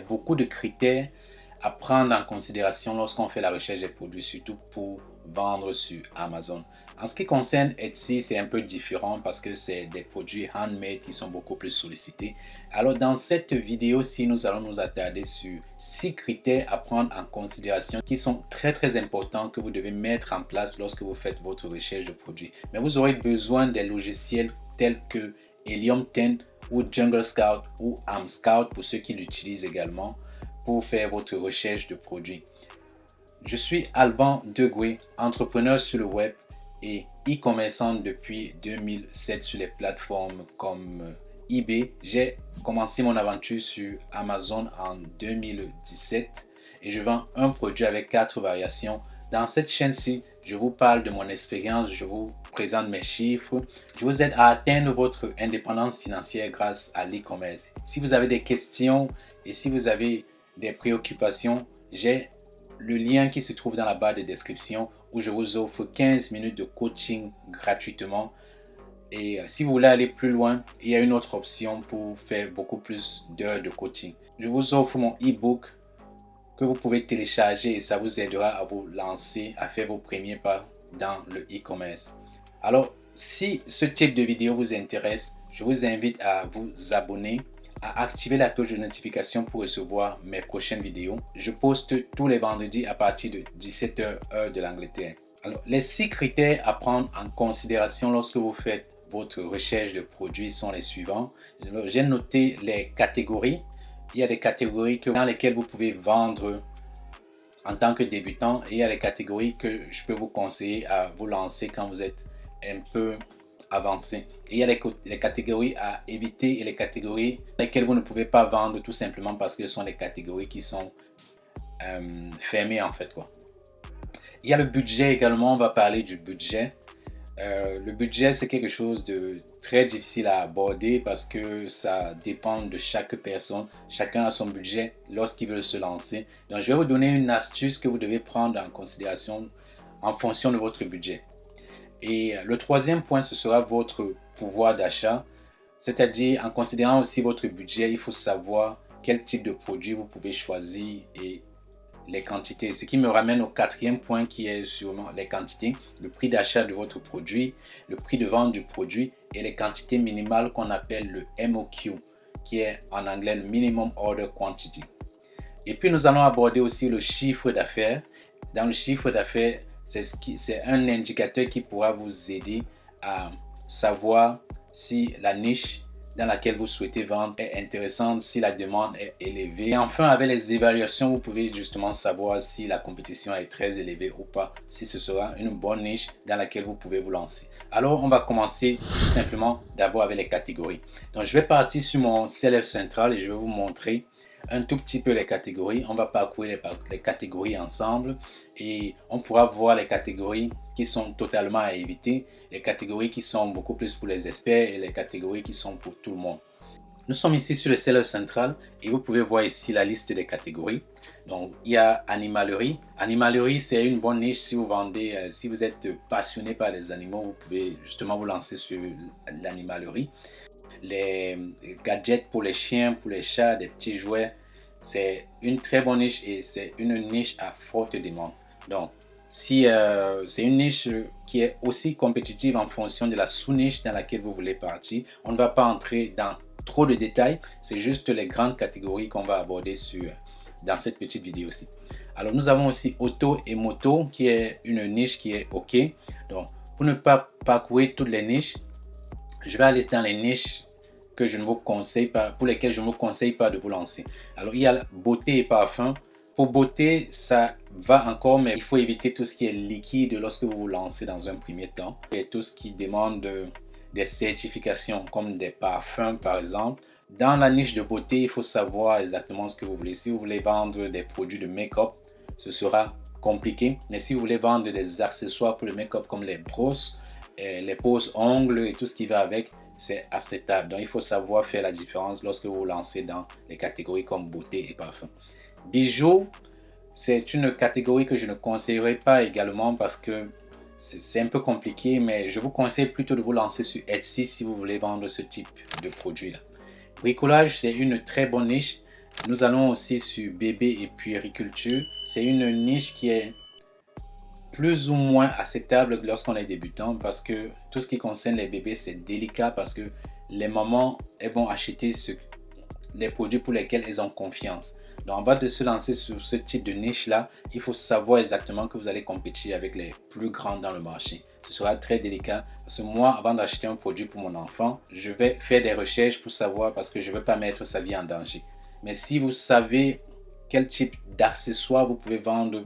Beaucoup de critères à prendre en considération lorsqu'on fait la recherche des produits, surtout pour vendre sur Amazon. En ce qui concerne Etsy, c'est un peu différent parce que c'est des produits handmade qui sont beaucoup plus sollicités. Alors dans cette vidéo-ci, nous allons nous attarder sur 6 critères à prendre en considération qui sont très importants que vous devez mettre en place lorsque vous faites votre recherche de produits. Mais vous aurez besoin des logiciels tels que Helium 10 ou Jungle Scout ou AmScout pour ceux qui l'utilisent également pour faire votre recherche de produits. Je suis Alban Degoué, entrepreneur sur le web et e-commerçant depuis 2007 sur les plateformes comme eBay. J'ai commencé mon aventure sur Amazon en 2017 et je vends un produit avec 4 variations. Dans cette chaîne-ci, je vous parle de mon expérience, je vous présente mes chiffres, je vous aide à atteindre votre indépendance financière grâce à l'e-commerce. Si vous avez des questions et si vous avez des préoccupations, j'ai le lien qui se trouve dans la barre de description où je vous offre 15 minutes de coaching gratuitement. Et si vous voulez aller plus loin, il y a une autre option pour faire beaucoup plus d'heures de coaching. Je vous offre mon e-book que vous pouvez télécharger et ça vous aidera à vous lancer, à faire vos premiers pas dans le e-commerce. Alors, si ce type de vidéo vous intéresse, je vous invite à vous abonner, à activer la cloche de notification pour recevoir mes prochaines vidéos. Je poste tous les vendredis à partir de 17h heure de l'Angleterre. Alors, les 6 critères à prendre en considération lorsque vous faites votre recherche de produits sont les suivants. J'ai noté les catégories. Il y a des catégories dans lesquelles vous pouvez vendre en tant que débutant et il y a les catégories que je peux vous conseiller à vous lancer quand vous êtes un peu avancé. Et il y a les catégories à éviter et les catégories dans lesquelles vous ne pouvez pas vendre tout simplement parce que ce sont des catégories qui sont fermées en fait, quoi. Il y a le budget également, on va parler du budget. Le budget, c'est quelque chose de très difficile à aborder parce que ça dépend de chaque personne. Chacun a son budget lorsqu'il veut se lancer. Donc, je vais vous donner une astuce que vous devez prendre en considération en fonction de votre budget. Et le troisième point, ce sera votre pouvoir d'achat. C'est-à-dire, en considérant aussi votre budget, il faut savoir quel type de produit vous pouvez choisir et les quantités. Ce qui me ramène au quatrième point qui est sûrement les quantités, le prix d'achat de votre produit, le prix de vente du produit et les quantités minimales qu'on appelle le MOQ, qui est en anglais le Minimum Order Quantity. Et puis nous allons aborder aussi le chiffre d'affaires. Dans le chiffre d'affaires, c'est un indicateur qui pourra vous aider à savoir si la niche dans laquelle vous souhaitez vendre est intéressante, si la demande est élevée. Et enfin, avec les évaluations, vous pouvez justement savoir si la compétition est très élevée ou pas, si ce sera une bonne niche dans laquelle vous pouvez vous lancer. Alors, on va commencer tout simplement d'abord avec les catégories. Donc, je vais partir sur mon CLF central et je vais vous montrer un tout petit peu les catégories. On va parcourir les catégories ensemble et on pourra voir les catégories qui sont totalement à éviter, les catégories qui sont beaucoup plus pour les experts et les catégories qui sont pour tout le monde. Nous sommes ici sur le CLF central et vous pouvez voir ici la liste des catégories. Donc, il y a animalerie. Animalerie, c'est une bonne niche si vous vendez, si vous êtes passionné par les animaux, vous pouvez justement vous lancer sur l'animalerie. Les gadgets pour les chiens, pour les chats, des petits jouets, c'est une très bonne niche et c'est une niche à forte demande. Donc, si c'est une niche qui est aussi compétitive en fonction de la sous-niche dans laquelle vous voulez partir, on ne va pas entrer dans trop de détails, c'est juste les grandes catégories qu'on va aborder dans cette petite vidéo-ci. Alors, nous avons aussi auto et moto qui est une niche qui est OK. Donc, pour ne pas parcourir toutes les niches, je vais aller dans les niches que je ne vous conseille pas, pour lesquelles je ne vous conseille pas de vous lancer. Alors, il y a beauté et parfum. Pour beauté, ça va encore, mais il faut éviter tout ce qui est liquide lorsque vous vous lancez dans un premier temps. Et tout ce qui demande des certifications, comme des parfums par exemple. Dans la niche de beauté, il faut savoir exactement ce que vous voulez. Si vous voulez vendre des produits de make-up, ce sera compliqué. Mais si vous voulez vendre des accessoires pour le make-up comme les brosses, les poses ongles et tout ce qui va avec, c'est acceptable. Donc, il faut savoir faire la différence lorsque vous vous lancez dans les catégories comme beauté et parfum. Bijoux, c'est une catégorie que je ne conseillerais pas également parce que c'est un peu compliqué, mais je vous conseille plutôt de vous lancer sur Etsy si vous voulez vendre ce type de produit-là. Bricolage, c'est une très bonne niche. Nous allons aussi sur bébé et puériculture. C'est une niche qui est plus ou moins acceptable lorsqu'on est débutant parce que tout ce qui concerne les bébés, c'est délicat parce que les mamans, elles vont acheter les produits pour lesquels elles ont confiance. Donc, avant de se lancer sur ce type de niche-là, il faut savoir exactement que vous allez compétir avec les plus grands dans le marché. Ce sera très délicat parce que moi, avant d'acheter un produit pour mon enfant, je vais faire des recherches pour savoir parce que je ne veux pas mettre sa vie en danger. Mais si vous savez quel type d'accessoires vous pouvez vendre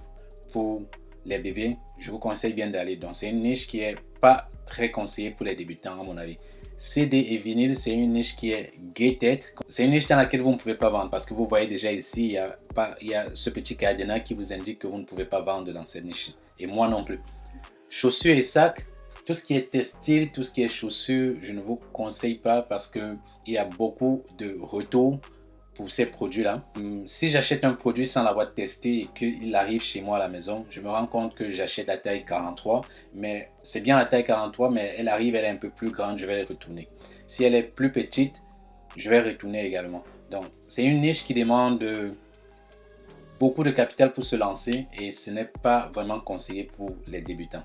pour les bébés, je vous conseille bien d'aller. Donc, c'est une niche qui n'est pas très conseillée pour les débutants, à mon avis. CD et vinyle, c'est une niche qui est gated. C'est une niche dans laquelle vous ne pouvez pas vendre parce que vous voyez déjà ici, il y a ce petit cadenas qui vous indique que vous ne pouvez pas vendre dans cette niche. Et moi non plus. Chaussures et sacs, tout ce qui est textile, tout ce qui est chaussures, je ne vous conseille pas parce qu'il y a beaucoup de retours pour ces produits-là. Si j'achète un produit sans l'avoir testé et qu'il arrive chez moi à la maison, je me rends compte que j'achète la taille 43, mais c'est bien la taille 43, mais elle arrive, elle est un peu plus grande, je vais la retourner. Si elle est plus petite, je vais retourner également. Donc, c'est une niche qui demande beaucoup de capital pour se lancer et ce n'est pas vraiment conseillé pour les débutants.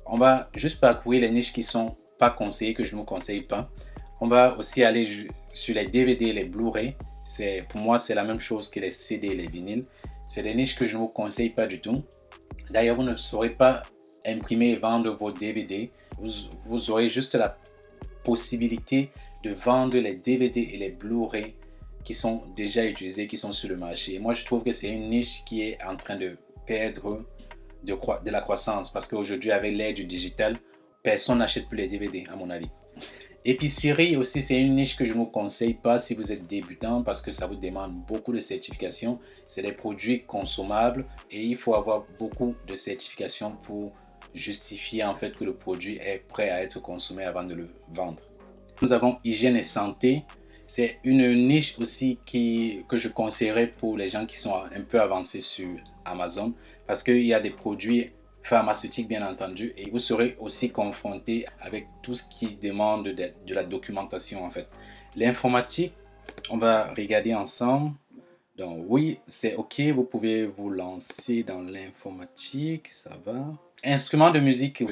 On va juste parcourir les niches qui ne sont pas conseillées, que je ne vous conseille pas. On va aussi aller sur les DVD et les Blu-ray. Pour moi, c'est la même chose que les CD et les vinyles. C'est des niches que je ne vous conseille pas du tout. D'ailleurs, vous ne saurez pas imprimer et vendre vos DVD. Vous aurez juste la possibilité de vendre les DVD et les Blu-ray qui sont déjà utilisés, qui sont sur le marché. Et moi, je trouve que c'est une niche qui est en train de perdre de la croissance parce qu'aujourd'hui, avec l'ère du digital, personne n'achète plus les DVD, à mon avis. Épicerie aussi, c'est une niche que je ne vous conseille pas si vous êtes débutant parce que ça vous demande beaucoup de certifications. C'est des produits consommables et il faut avoir beaucoup de certifications pour justifier en fait que le produit est prêt à être consommé avant de le vendre. Nous avons hygiène et santé. C'est une niche aussi que je conseillerais pour les gens qui sont un peu avancés sur Amazon parce qu'il y a des produits pharmaceutiques bien entendu et vous serez aussi confronté avec tout ce qui demande de la documentation en fait. L'informatique, on va regarder ensemble. Donc oui, c'est ok, vous pouvez vous lancer dans l'informatique, ça va. Instruments de musique,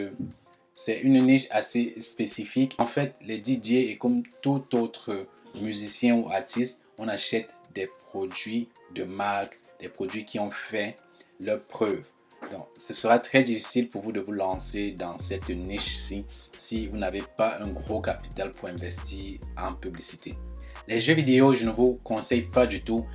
c'est une niche assez spécifique. En fait, les DJ et comme tout autre musicien ou artiste, on achète des produits de marque, des produits qui ont fait leur preuve. Donc, ce sera très difficile pour vous de vous lancer dans cette niche-ci si vous n'avez pas un gros capital pour investir en publicité. Les jeux vidéo, je ne vous conseille pas du tout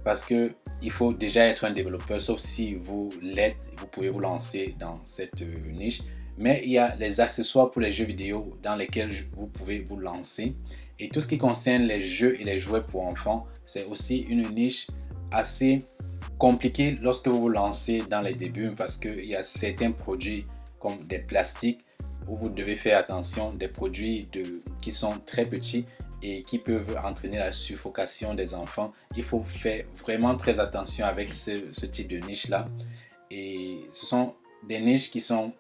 parce qu'il faut déjà être un développeur, sauf si vous l'êtes, vous pouvez vous lancer dans cette niche. Mais il y a les accessoires pour les jeux vidéo dans lesquels vous pouvez vous lancer. Et tout ce qui concerne les jeux et les jouets pour enfants, c'est aussi une niche assez compliqué lorsque vous vous lancez dans les débuts parce qu'il y a certains produits comme des plastiques où vous devez faire attention, des produits qui sont très petits et qui peuvent entraîner la suffocation des enfants. Il faut faire vraiment très attention avec ce type de niche là et ce sont des niches qui sont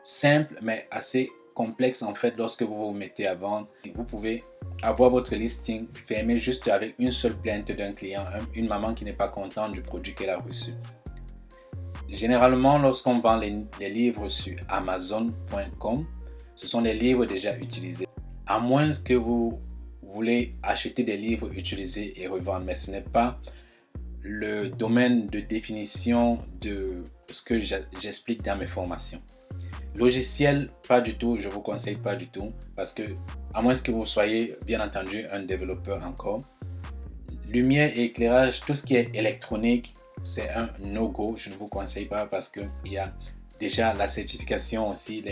simples mais assez complexes en fait lorsque vous vous mettez à vendre. Vous pouvez avoir votre listing fermé juste avec une seule plainte d'un client, une maman qui n'est pas contente du produit qu'elle a reçu. Généralement, lorsqu'on vend les livres sur Amazon.com, ce sont des livres déjà utilisés. À moins que vous voulez acheter des livres utilisés et revendre, mais ce n'est pas le domaine de définition de ce que j'explique dans mes formations. Logiciel, pas du tout, je ne vous conseille pas du tout parce que, à moins que vous soyez bien entendu un développeur encore. Lumière et éclairage, tout ce qui est électronique, c'est un no-go, je ne vous conseille pas parce qu'il y a déjà la certification aussi,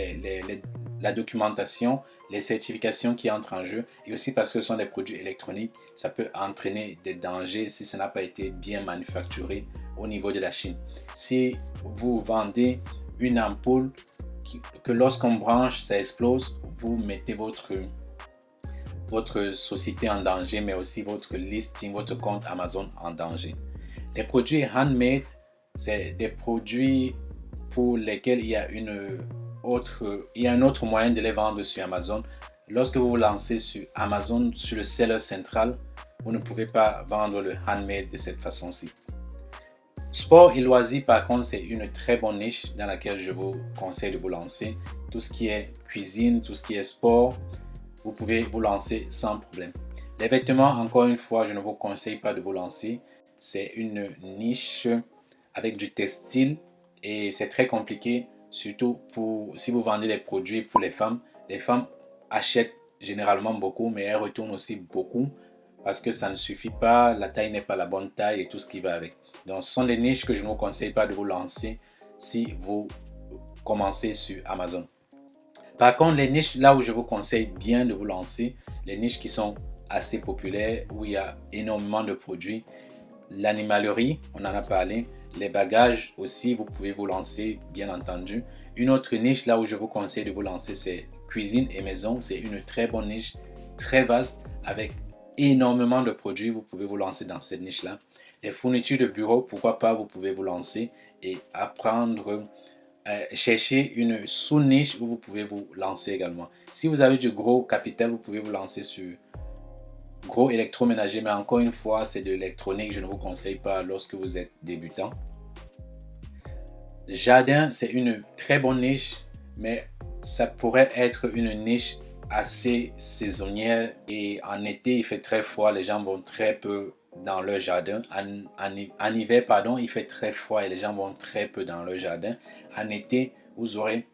la documentation, les certifications qui entrent en jeu et aussi parce que ce sont des produits électroniques, ça peut entraîner des dangers si ça n'a pas été bien manufacturé au niveau de la Chine. Si vous vendez une ampoule que lorsqu'on branche, ça explose, vous mettez votre société en danger, mais aussi votre listing, votre compte Amazon en danger. Les produits handmade, c'est des produits pour lesquels il y a un autre moyen de les vendre sur Amazon. Lorsque vous vous lancez sur Amazon, sur le seller central, vous ne pouvez pas vendre le handmade de cette façon-ci. Sport et loisirs, par contre, c'est une très bonne niche dans laquelle je vous conseille de vous lancer. Tout ce qui est cuisine, tout ce qui est sport, vous pouvez vous lancer sans problème. Les vêtements, encore une fois, je ne vous conseille pas de vous lancer. C'est une niche avec du textile et c'est très compliqué, surtout si vous vendez des produits pour les femmes. Les femmes achètent généralement beaucoup, mais elles retournent aussi beaucoup parce que ça ne suffit pas, la taille n'est pas la bonne taille et tout ce qui va avec. Donc, ce sont des niches que je ne vous conseille pas de vous lancer si vous commencez sur Amazon. Par contre, les niches là où je vous conseille bien de vous lancer, les niches qui sont assez populaires, où il y a énormément de produits, l'animalerie, on en a parlé, les bagages aussi, vous pouvez vous lancer, bien entendu. Une autre niche là où je vous conseille de vous lancer, c'est cuisine et maison. C'est une très bonne niche, très vaste, avec énormément de produits. Vous pouvez vous lancer dans cette niche-là. Les fournitures de bureau, pourquoi pas, vous pouvez vous lancer et apprendre, chercher une sous-niche où vous pouvez vous lancer également. Si vous avez du gros capital, vous pouvez vous lancer sur gros électroménager, mais encore une fois, c'est de l'électronique, je ne vous conseille pas lorsque vous êtes débutant. Jardin, c'est une très bonne niche, mais ça pourrait être une niche assez saisonnière et en été, il fait très froid, les gens vont très peu dans leur jardin. En hiver, pardon, il fait très froid et les gens vont très peu dans leur jardin. En été, vous aurez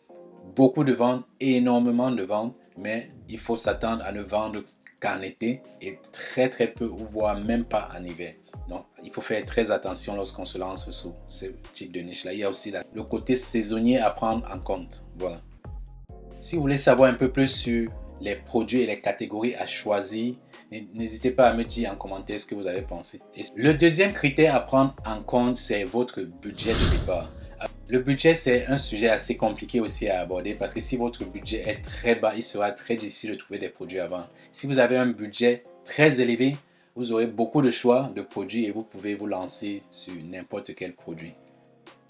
beaucoup de ventes, énormément de ventes, mais il faut s'attendre à ne vendre qu'en été et très très peu ou voire même pas en hiver. Donc, il faut faire très attention lorsqu'on se lance sur ce type de niche-là. Il y a aussi le côté saisonnier à prendre en compte. Voilà. Si vous voulez savoir un peu plus sur les produits et les catégories à choisir, n'hésitez pas à me dire en commentaire ce que vous avez pensé. Et le deuxième critère à prendre en compte, c'est votre budget de départ. Le budget, c'est un sujet assez compliqué aussi à aborder parce que si votre budget est très bas, il sera très difficile de trouver des produits à vendre. Si vous avez un budget très élevé, vous aurez beaucoup de choix de produits et vous pouvez vous lancer sur n'importe quel produit,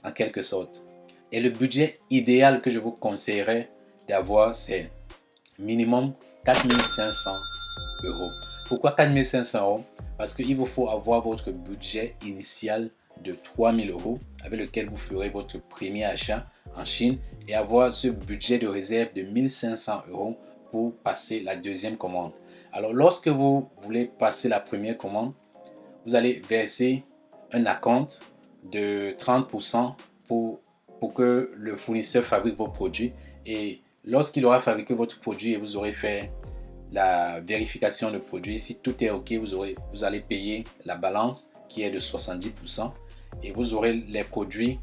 en quelque sorte. Et le budget idéal que je vous conseillerais d'avoir, c'est minimum 4500 euros. Pourquoi 4500 euros? Parce qu'il vous faut avoir votre budget initial de 3000 euros avec lequel vous ferez votre premier achat en Chine et avoir ce budget de réserve de 1500 euros pour passer la deuxième commande. Alors lorsque vous voulez passer la première commande, vous allez verser un acompte de 30% pour que le fournisseur fabrique vos produits et lorsqu'il aura fabriqué votre produit et vous aurez fait la vérification de produit, si tout est OK, vous allez payer la balance qui est de 70% et vous aurez les produits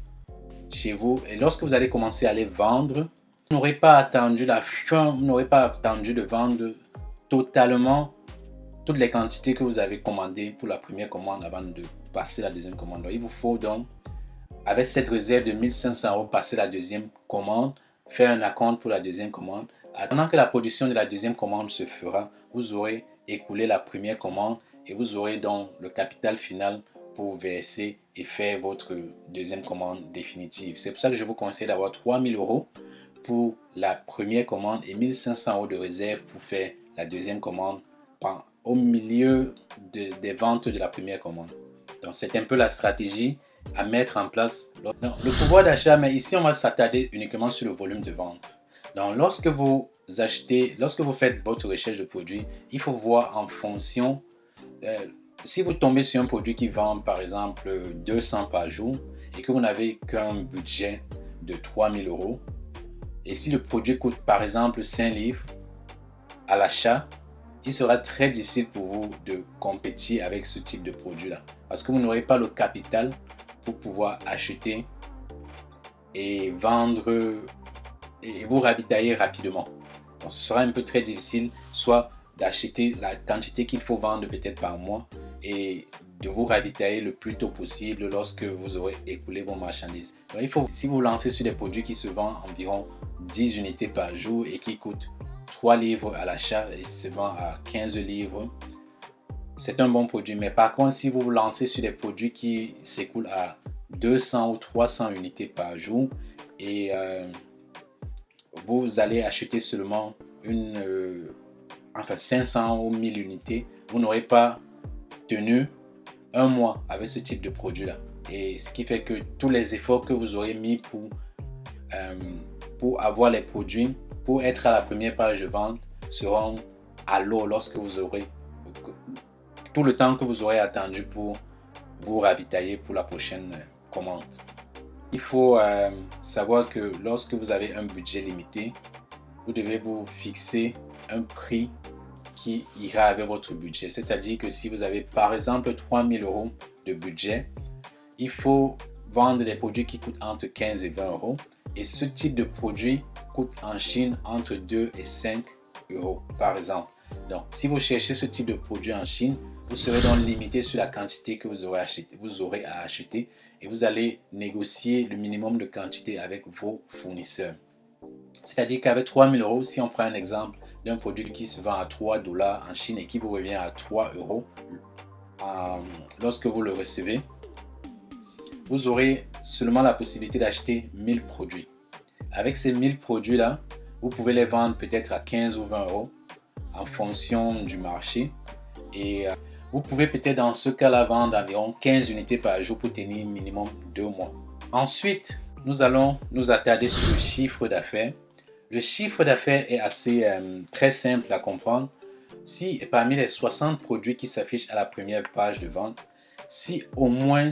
chez vous. Et lorsque vous allez commencer à les vendre, vous n'aurez pas attendu la fin, vous n'aurez pas attendu de vendre totalement toutes les quantités que vous avez commandées pour la première commande avant de passer la deuxième commande. Donc, il vous faut donc, avec cette réserve de 1500 euros, passer la deuxième commande, faire un acompte pour la deuxième commande. Pendant que la production de la deuxième commande se fera, vous aurez écoulé la première commande et vous aurez donc le capital final pour verser et faire votre deuxième commande définitive. C'est pour ça que je vous conseille d'avoir 3000 euros pour la première commande et 1500 euros de réserve pour faire la deuxième commande au milieu des ventes de la première commande. Donc c'est un peu la stratégie à mettre en place. Donc, le pouvoir d'achat, mais ici on va s'attarder uniquement sur le volume de vente. Donc lorsque vous achetez, lorsque vous faites votre recherche de produit, il faut voir en fonction, si vous tombez sur un produit qui vend par exemple 200 par jour et que vous n'avez qu'un budget de 3000 euros, et si le produit coûte par exemple 5 livres à l'achat, il sera très difficile pour vous de compétir avec ce type de produit-là. Parce que vous n'aurez pas le capital pour pouvoir acheter et vendre et vous ravitailler rapidement. Donc ce sera un peu très difficile, soit d'acheter la quantité qu'il faut vendre peut-être par mois et de vous ravitailler le plus tôt possible lorsque vous aurez écoulé vos marchandises. Donc, si vous lancez sur des produits qui se vendent environ 10 unités par jour et qui coûtent 3 livres à l'achat et se vend à 15 livres, c'est un bon produit. Mais par contre, si vous vous lancez sur des produits qui s'écoulent à 200 ou 300 unités par jour et vous allez acheter seulement 500 ou 1000 unités, vous n'aurez pas tenu un mois avec ce type de produit-là. Et ce qui fait que tous les efforts que vous aurez mis pour avoir les produits, pour être à la première page de vente, seront à l'eau lorsque vous aurez tout le temps que vous aurez attendu pour vous ravitailler pour la prochaine commande. Il faut savoir que lorsque vous avez un budget limité, vous devez vous fixer un prix qui ira avec votre budget. C'est-à-dire que si vous avez par exemple 3 000 € de budget, il faut vendre des produits qui coûtent entre 15 et 20 €. Et ce type de produit coûte en Chine entre 2 et 5 € par exemple. Donc, si vous cherchez ce type de produit en Chine, vous serez donc limité sur la quantité que vous aurez à acheter et vous allez négocier le minimum de quantité avec vos fournisseurs. C'est-à-dire qu'avec 3 000 €, si on prend un exemple d'un produit qui se vend à 3 $ en Chine et qui vous revient à 3 € lorsque vous le recevez, vous aurez seulement la possibilité d'acheter 1000 produits. Avec ces 1000 produits-là, vous pouvez les vendre peut-être à 15 ou 20 € en fonction du marché. Et vous pouvez peut-être dans ce cas-là vendre environ 15 unités par jour pour tenir minimum 2 mois. Ensuite, nous allons nous attarder sur le chiffre d'affaires. Le chiffre d'affaires est assez très simple à comprendre. Si parmi les 60 produits qui s'affichent à la première page de vente, si au moins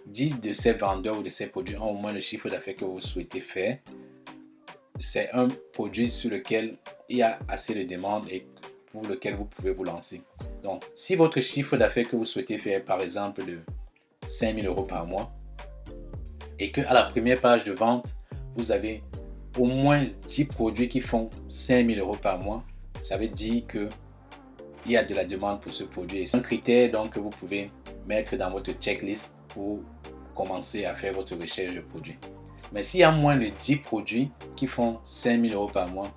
10 de ces vendeurs ou de ces produits ont au moins le chiffre d'affaires que vous souhaitez faire, c'est un produit sur lequel il y a assez de demandes et pour lequel vous pouvez vous lancer. Donc, si votre chiffre d'affaires que vous souhaitez faire, par exemple, de 5 000 € par mois, et qu'à la première page de vente, vous avez au moins 10 produits qui font 5 000 € par mois, ça veut dire qu'il y a de la demande pour ce produit. Et c'est un critère donc, que vous pouvez mettre dans votre checklist pour commencer à faire votre recherche de produits. Mais s'il y a moins de 10 produits qui font 5 000 € par mois,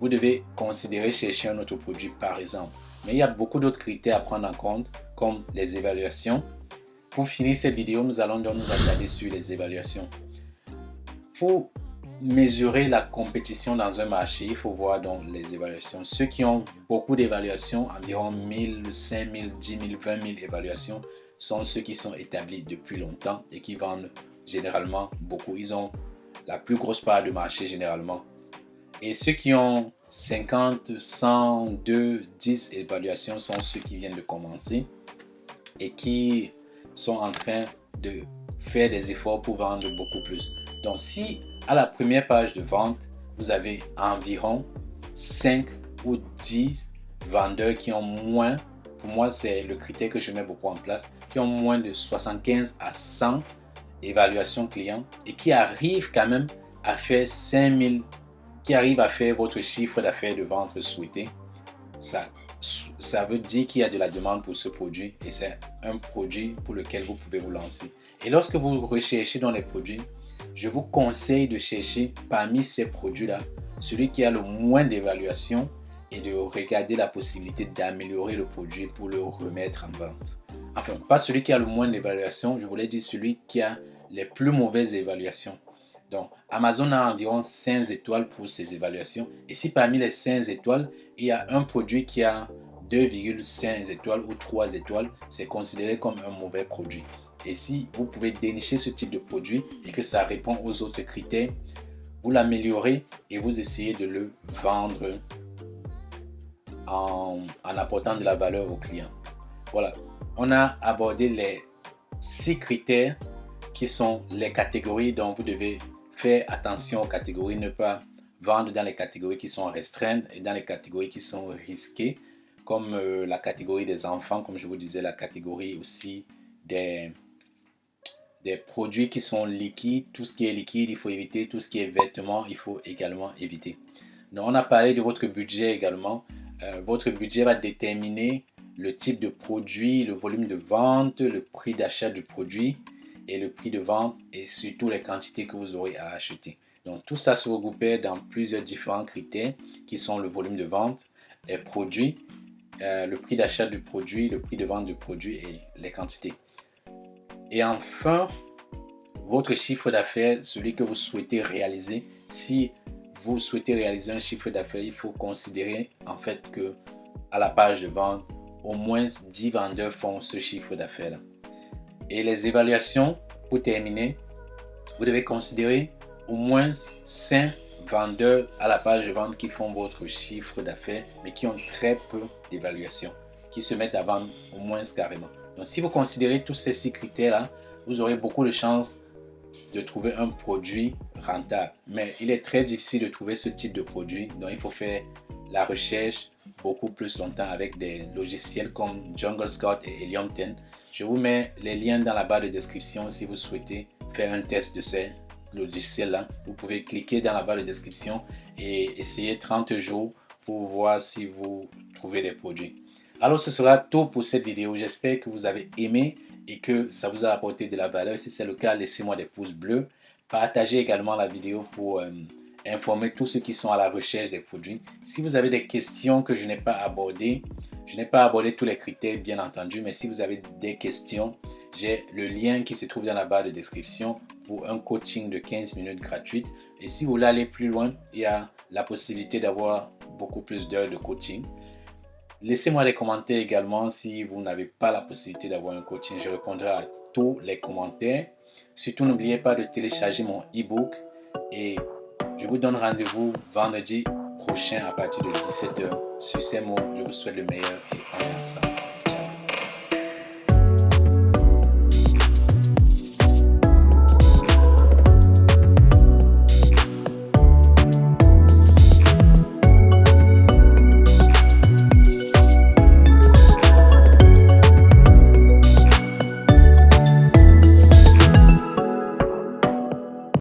vous devez considérer chercher un autre produit par exemple. Mais il y a beaucoup d'autres critères à prendre en compte, comme les évaluations. Pour finir cette vidéo, nous allons donc nous attarder sur les évaluations. Pour mesurer la compétition dans un marché, il faut voir donc les évaluations. Ceux qui ont beaucoup d'évaluations, environ 1000, 5000, 10 000, 20 000 évaluations, sont ceux qui sont établis depuis longtemps et qui vendent généralement beaucoup. Ils ont la plus grosse part de marché généralement. Et ceux qui ont 50, 100, 2, 10 évaluations sont ceux qui viennent de commencer et qui sont en train de faire des efforts pour vendre beaucoup plus. Donc si à la première page de vente, vous avez environ 5 ou 10 vendeurs qui ont moins, pour moi c'est le critère que je mets beaucoup en place, qui ont moins de 75 à 100 évaluations clients et qui arrivent quand même à faire 5000, qui arrivent à faire votre chiffre d'affaires de vente souhaité, ça veut dire qu'il y a de la demande pour ce produit et c'est un produit pour lequel vous pouvez vous lancer. Et lorsque vous recherchez dans les produits, je vous conseille de chercher parmi ces produits-là celui qui a le moins d'évaluation et de regarder la possibilité d'améliorer le produit pour le remettre en vente. Enfin, pas celui qui a le moins d'évaluation, je voulais dire celui qui a les plus mauvaises évaluations. Donc, Amazon a environ 5 étoiles pour ses évaluations. Et si parmi les 5 étoiles, il y a un produit qui a 2,5 étoiles ou 3 étoiles, c'est considéré comme un mauvais produit. Et si vous pouvez dénicher ce type de produit et que ça répond aux autres critères, vous l'améliorez et vous essayez de le vendre en apportant de la valeur aux clients. Voilà, on a abordé les 6 critères qui sont les catégories dont vous devez faire attention aux catégories, ne pas vendre dans les catégories qui sont restreintes et dans les catégories qui sont risquées, comme la catégorie des enfants, comme je vous disais, la catégorie aussi des produits qui sont liquides. Tout ce qui est liquide, il faut éviter. Tout ce qui est vêtements, il faut également éviter. Donc, on a parlé de votre budget également. Votre budget va déterminer le type de produit, le volume de vente, le prix d'achat du produit et le prix de vente et surtout les quantités que vous aurez à acheter. Donc tout ça se regroupait dans plusieurs différents critères qui sont le volume de vente, les produits, le prix d'achat du produit, le prix de vente du produit et les quantités. Et enfin, votre chiffre d'affaires, celui que vous souhaitez réaliser. Si vous souhaitez réaliser un chiffre d'affaires, il faut considérer en fait que à la page de vente, au moins 10 vendeurs font ce chiffre d'affaires-là. Et les évaluations, pour terminer, vous devez considérer au moins 5 vendeurs à la page de vente qui font votre chiffre d'affaires, mais qui ont très peu d'évaluation, qui se mettent à vendre au moins carrément. Donc, si vous considérez tous ces 6 critères-là, vous aurez beaucoup de chances de trouver un produit rentable. Mais il est très difficile de trouver ce type de produit, donc il faut faire la recherche beaucoup plus longtemps avec des logiciels comme Jungle Scout et Helium 10. Je vous mets les liens dans la barre de description si vous souhaitez faire un test de ces logiciels-là. Vous pouvez cliquer dans la barre de description et essayer 30 jours pour voir si vous trouvez des produits. Alors ce sera tout pour cette vidéo. J'espère que vous avez aimé et que ça vous a apporté de la valeur. Si c'est le cas, laissez-moi des pouces bleus. Partagez également la vidéo pour informer tous ceux qui sont à la recherche des produits. Si vous avez des questions que je n'ai pas abordées, je n'ai pas abordé tous les critères bien entendu, mais si vous avez des questions, j'ai le lien qui se trouve dans la barre de description pour un coaching de 15 minutes gratuite. Et si vous voulez aller plus loin, il y a la possibilité d'avoir beaucoup plus d'heures de coaching. Laissez-moi des commentaires également si vous n'avez pas la possibilité d'avoir un coaching. Je répondrai à tous les commentaires. Surtout, n'oubliez pas de télécharger mon e-book et je vous donne rendez-vous vendredi prochain à partir de 17h. Sur ces mots, je vous souhaite le meilleur et on est ensemble.